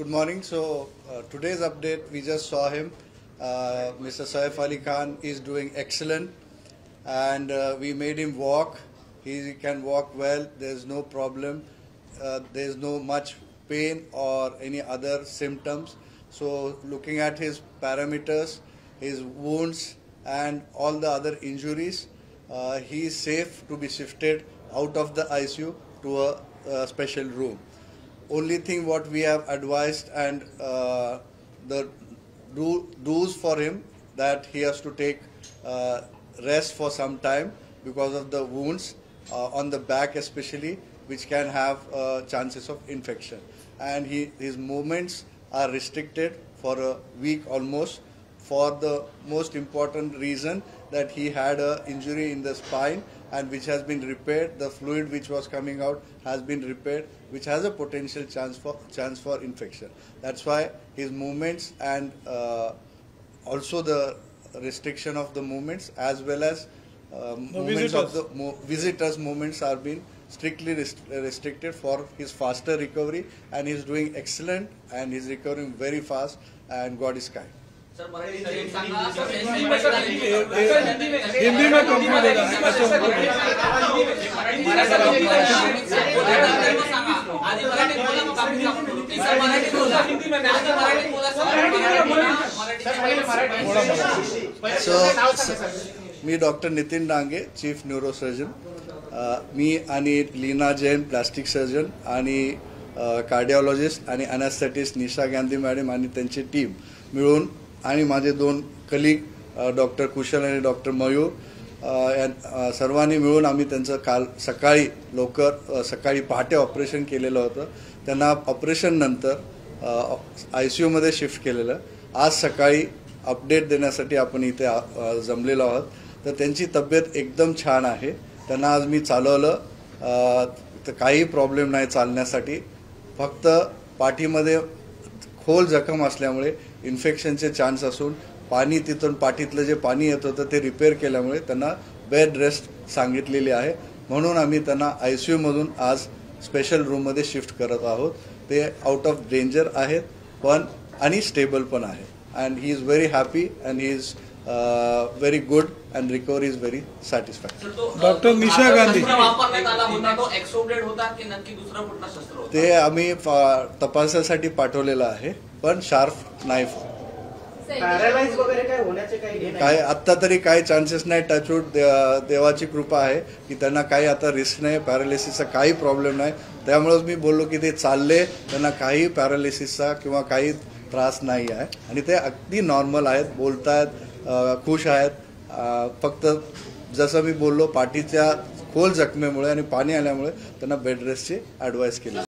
Good morning. So today's update, we just saw him. Mr. Saif Ali Khan is doing excellent, and we made him walk. He can walk well. There's no problem. There's no much pain or any other symptoms. So looking at his parameters, his wounds and all the other injuries, he is safe to be shifted out of the ICU to a special room. Only thing what we have advised and the do's for him, that he has to take rest for some time because of the wounds on the back especially, which can have chances of infection, and his movements are restricted for a week almost, for the most important reason that he had an injury in the spine, and which has been repaired. The fluid which was coming out has been repaired, which has a potential chance for infection. That's why his movements and also the restriction of the movements, as well as movements of the visitors' movements are being strictly restricted for his faster recovery, and he's doing excellent and he's recovering very fast, and God is kind. Sir Hindi में complete मी doctor Nitin Dange, chief neurosurgeon. मी आणि Leena Jain, plastic surgeon, आणि cardiologist आणि anaesthetist Nisha Gandhi madam आणि त्यांची team मिळून, आणि माझे दोन कलीग डॉक्टर कुशल आणि डॉक्टर मयूर, सर्वांनी मिळून आम्ही त्यांचं काल सकाळी लवकर सकाळी पहाटे ऑपरेशन केलेलं होतं. त्यांना ऑपरेशन नंतर ICUमध्ये शिफ्ट केलेलं. आज सकाळी अपडेट देण्यासाठी आपण इथे जमलेलो आहोत. तर त्यांची तब्येत एकदम छान आहे. त्यांना आज मी चालवलं, तर काही प्रॉब्लेम नाही चालण्यासाठी. फक्त पाठीमध्ये खोल जखम असल्यामुळे इन्फेक्शनचे चान्स असून पाणी तिथून पाठीतलं जे पाणी येत होतं ते रिपेअर केल्यामुळे त्यांना बेड रेस्ट सांगितलेली आहे. म्हणून आम्ही त्यांना ICUमधून आज स्पेशल रूममध्ये शिफ्ट करत आहोत. ते आउट ऑफ डेंजर आहेत पण आणि स्टेबल पण आहे. And he is very happy and he is very good and recovery is very satisfied. Doctor Nisha Gandhi, ते आम्ही तपासासाठी पाठवलेलं आहे, पण शार्प नाईफ काय आत्ता तरी काही चान्सेस नाही. टचवूड, देवाची कृपा आहे की त्यांना काही आता रिस्क नाही, पॅरालिसिसचा काही प्रॉब्लेम नाही. त्यामुळेच मी बोललो की ते चालले, त्यांना काही पॅरालिसिसचा किंवा काही त्रास नाही आहे आणि ते अगदी नॉर्मल आहेत, बोलतायत, खुश आहेत. फक्त जसं मी बोललो पाठीच्या खोल जखमेमुळे आणि पाणी आल्यामुळे त्यांना बेड रेस्टची ॲडवाईस केली.